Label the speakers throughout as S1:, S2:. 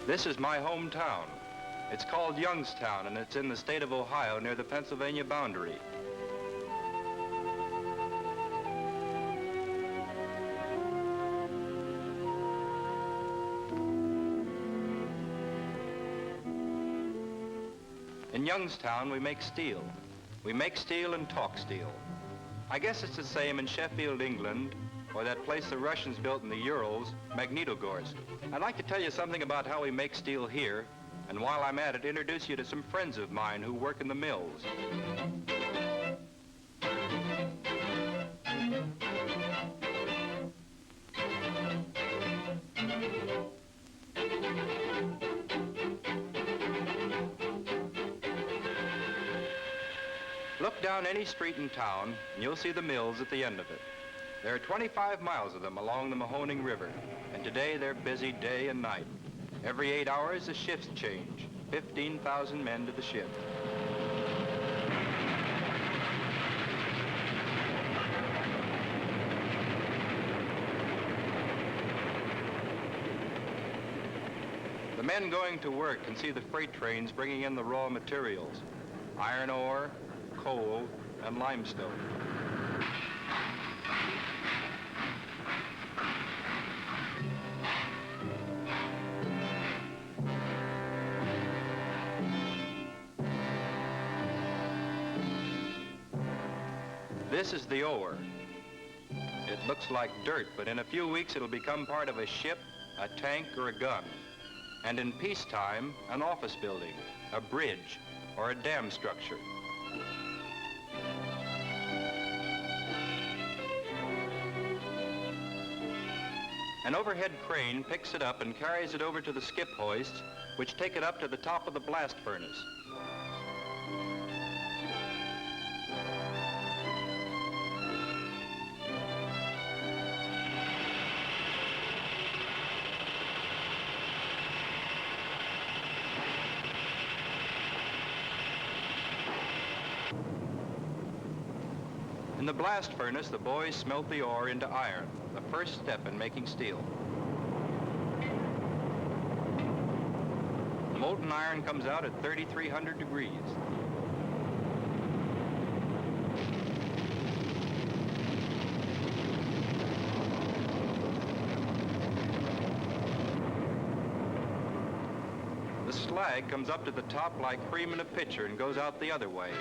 S1: This is my hometown. It's called Youngstown, and it's in the state of Ohio near the Pennsylvania boundary. In Youngstown, we make steel. We make steel and talk steel. I guess it's the same in Sheffield, England, or that place the Russians built in the Urals, Magnitogorsk. I'd like to tell you something about how we make steel here, and while I'm at it, introduce you to some friends of mine who work in the mills. Look down any street in town, and you'll see the mills at the end of it. There are 25 miles of them along the Mahoning River, and today they're busy day and night. Every 8 hours, the shifts change. 15,000 men to the shift. The men going to work can see the freight trains bringing in the raw materials: iron ore, coal, and limestone. This is the ore. It looks like dirt, but in a few weeks it'll become part of a ship, a tank, or a gun. And in peacetime, an office building, a bridge, or a dam structure. An overhead crane picks it up and carries it over to the skip hoists, which take it up to the top of the blast furnace. In the blast furnace, the boys smelt the ore into iron, the first step in making steel. The molten iron comes out at 3,300 degrees. The slag comes up to the top like cream in a pitcher and goes out the other way.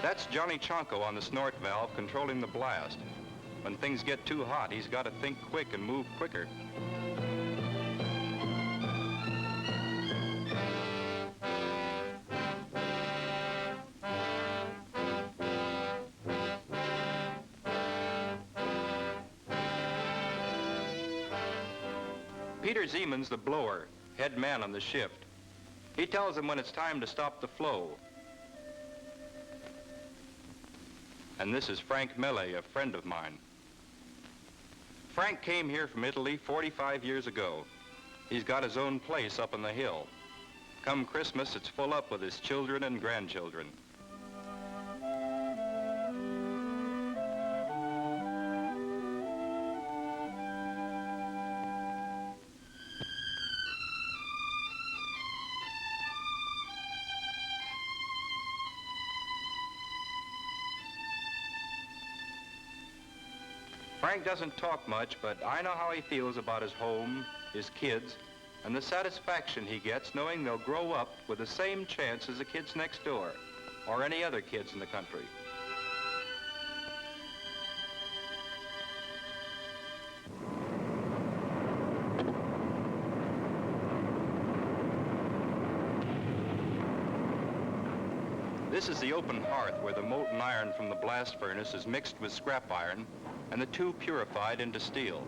S1: That's Johnny Chonko on the snort valve controlling the blast. When things get too hot, he's got to think quick and move quicker. Peter Zeman's the blower, head man on the shift. He tells them when it's time to stop the flow. And this is Frank Mele, a friend of mine. Frank came here from Italy 45 years ago. He's got his own place up on the hill. Come Christmas, it's full up with his children and grandchildren. Frank doesn't talk much, but I know how he feels about his home, his kids, and the satisfaction he gets knowing they'll grow up with the same chance as the kids next door, or any other kids in the country. This is the open hearth where the molten iron from the blast furnace is mixed with scrap iron and the two purified into steel.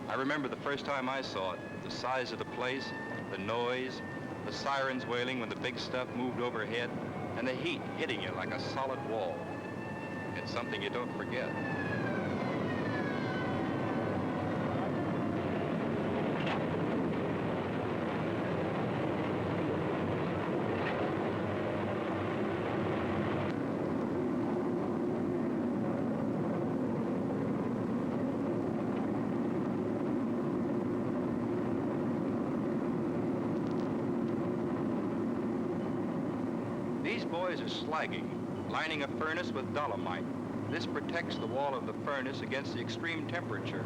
S1: I remember the first time I saw it, the size of the place, the noise, the sirens wailing when the big stuff moved overhead, and the heat hitting you like a solid wall. It's something you don't forget. is slagging, lining a furnace with dolomite. This protects the wall of the furnace against the extreme temperature.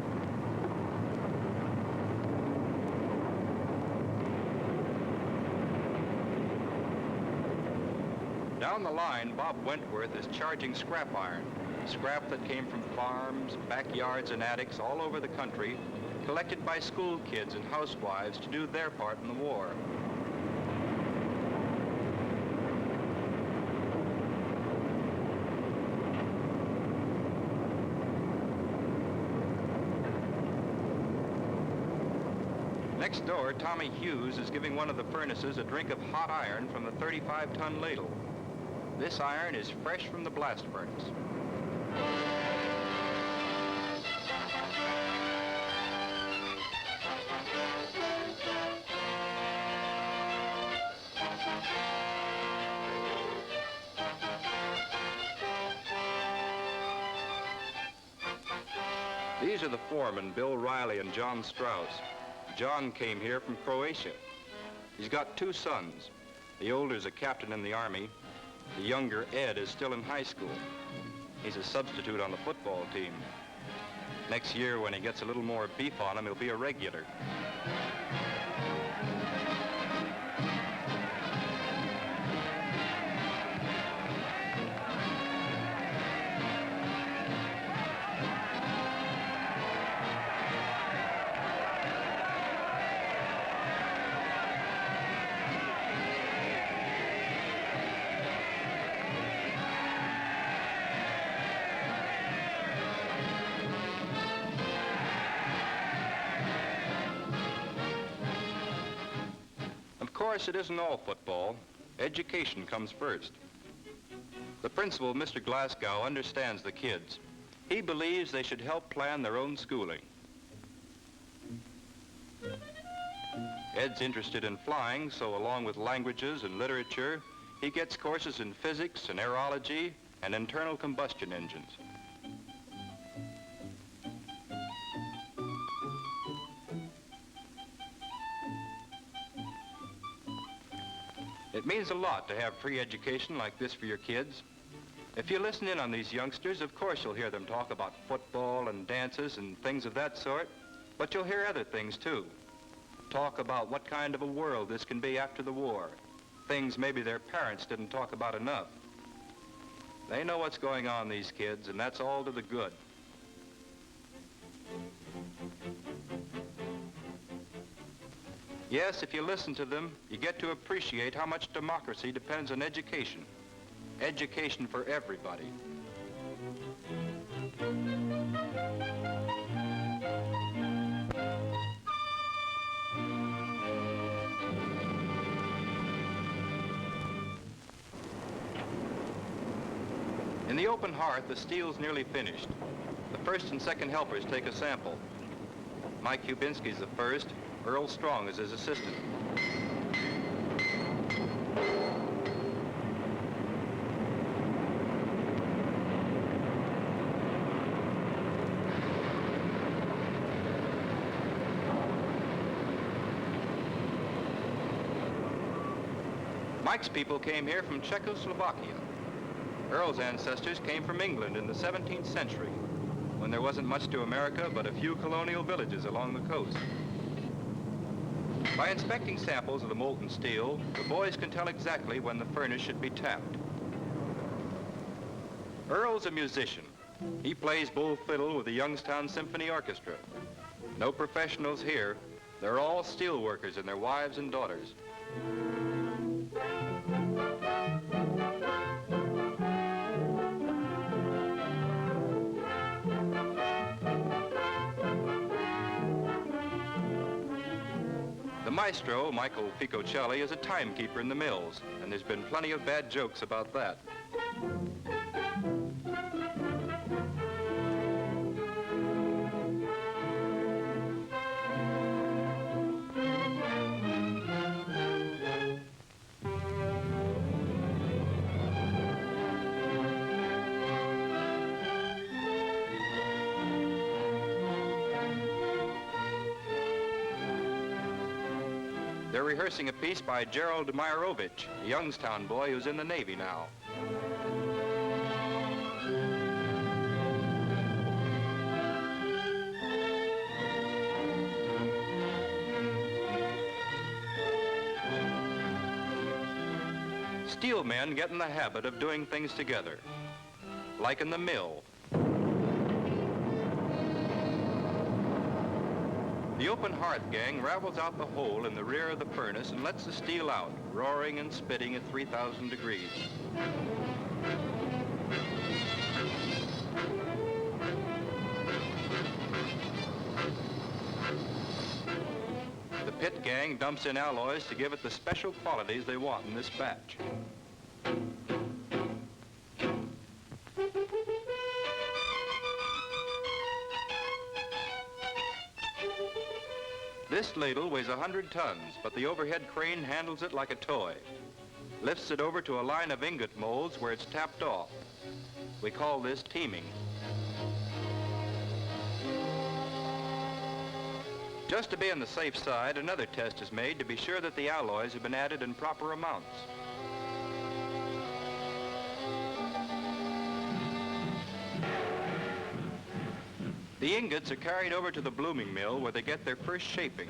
S1: Down the line, Bob Wentworth is charging scrap iron, scrap that came from farms, backyards, and attics all over the country, collected by school kids and housewives to do their part in the war. Next door, Tommy Hughes is giving one of the furnaces a drink of hot iron from the 35-ton ladle. This iron is fresh from the blast furnace. These are the foremen, Bill Riley and John Strauss. John came here from Croatia. He's got 2 sons. The older's a captain in the Army. The younger, Ed, is still in high school. He's a substitute on the football team. Next year, when he gets a little more beef on him, he'll be a regular. Of course, it isn't all football. Education comes first. The principal, Mr. Glasgow, understands the kids. He believes they should help plan their own schooling. Ed's interested in flying, so along with languages and literature, he gets courses in physics and aerology and internal combustion engines. It means a lot to have free education like this for your kids. If you listen in on these youngsters, of course you'll hear them talk about football and dances and things of that sort, but you'll hear other things too. Talk about what kind of a world this can be after the war. Things maybe their parents didn't talk about enough. They know what's going on, these kids, and that's all to the good. Yes, if you listen to them, you get to appreciate how much democracy depends on education. Education for everybody. In the Open Hearth, the steel's nearly finished. The first and second helpers take a sample. Mike Kubinski's the first. Earl Strong is his assistant. Mike's people came here from Czechoslovakia. Earl's ancestors came from England in the 17th century, when there wasn't much to America but a few colonial villages along the coast. By inspecting samples of the molten steel, the boys can tell exactly when the furnace should be tapped. Earl's a musician. He plays bull fiddle with the Youngstown Symphony Orchestra. No professionals here. They're all steel workers and their wives and daughters. The maestro, Michael Ficocelli, is a timekeeper in the mills, and there's been plenty of bad jokes about that. They're rehearsing a piece by Gerald Demirovich, a Youngstown boy who's in the Navy now. Steel men get in the habit of doing things together, like in the mill. The Open Hearth gang ravels out the hole in the rear of the furnace and lets the steel out, roaring and spitting at 3,000 degrees. The pit gang dumps in alloys to give it the special qualities they want in this batch. This ladle weighs 100 tons, but the overhead crane handles it like a toy. Lifts it over to a line of ingot molds where it's tapped off. We call this teaming. Just to be on the safe side, another test is made to be sure that the alloys have been added in proper amounts. The ingots are carried over to the blooming mill where they get their first shaping.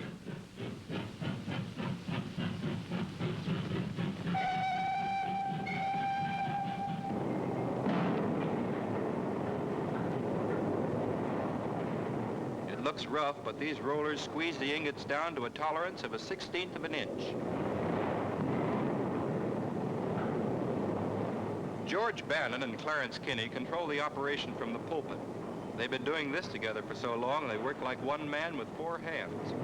S1: It looks rough, but these rollers squeeze the ingots down to a tolerance of a 1/16 of an inch. George Bannon and Clarence Kinney control the operation from the pulpit. They've been doing this together for so long, they work like one man with 4 hands.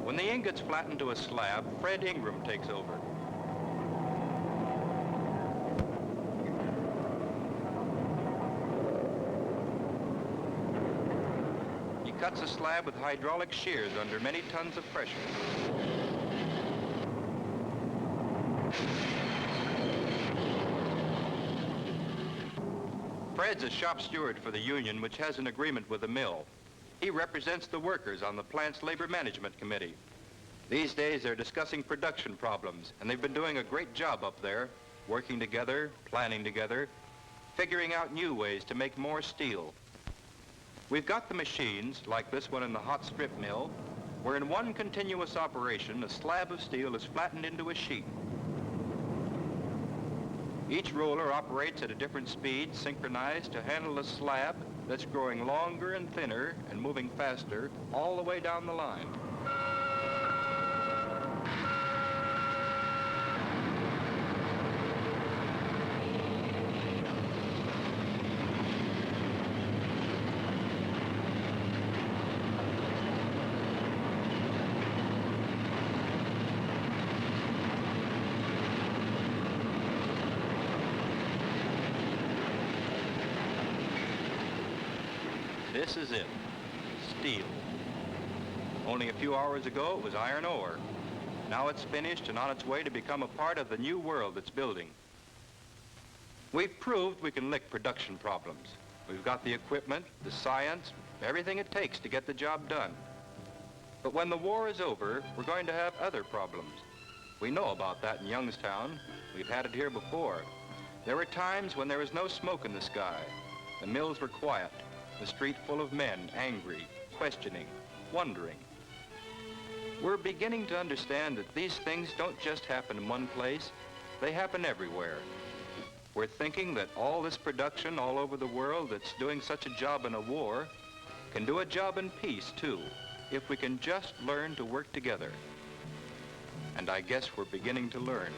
S1: When the ingots flatten to a slab, Fred Ingram takes over. He cuts a slab with hydraulic shears under many tons of pressure. Fred's a shop steward for the union, which has an agreement with the mill. He represents the workers on the plant's labor management committee. These days they're discussing production problems, and they've been doing a great job up there, working together, planning together, figuring out new ways to make more steel. We've got the machines, like this one in the hot strip mill, where in one continuous operation, a slab of steel is flattened into a sheet. Each roller operates at a different speed, synchronized to handle a slab that's growing longer and thinner and moving faster all the way down the line. This is it, steel. Only a few hours ago it was iron ore. Now it's finished and on its way to become a part of the new world it's building. We've proved we can lick production problems. We've got the equipment, the science, everything it takes to get the job done. But when the war is over, we're going to have other problems. We know about that in Youngstown. We've had it here before. There were times when there was no smoke in the sky. The mills were quiet. The street full of men, angry, questioning, wondering. We're beginning to understand that these things don't just happen in one place, they happen everywhere. We're thinking that all this production all over the world that's doing such a job in a war can do a job in peace too, if we can just learn to work together. And I guess we're beginning to learn.